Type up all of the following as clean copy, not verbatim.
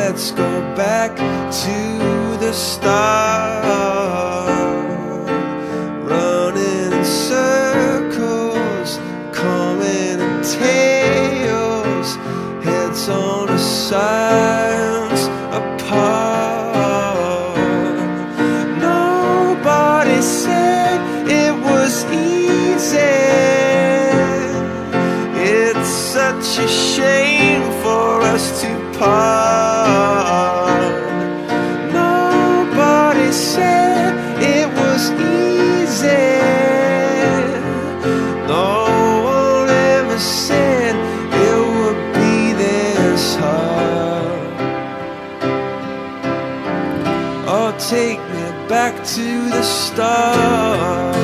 let's go back to the start. Running in circles, coming in tails, heads on the sides apart. Nobody said it was easy. It's such a shame for us to part. Nobody said it was easy. No one ever said it would be this hard. Oh, take me back to the start.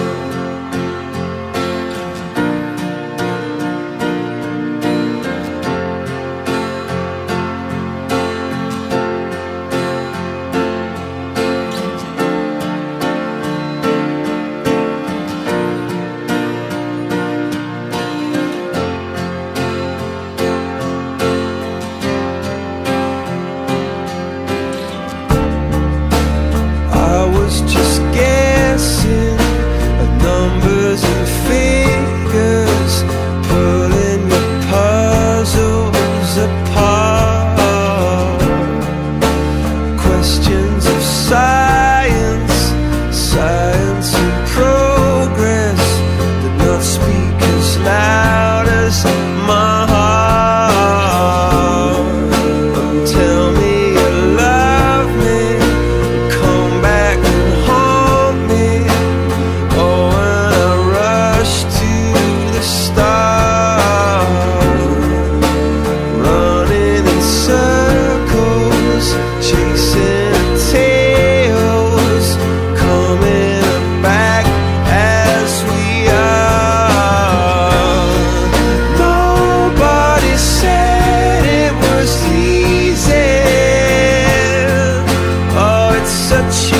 Just guessing at numbers and figures, pulling your puzzles apart. Questions of science, science and progress did not speak as loud as my heart. Tell me you love me, come back and haunt me. Oh, when I rush to the start, running in circles, chasing tails, coming back as we are. Nobody said it was easy. Oh, it's such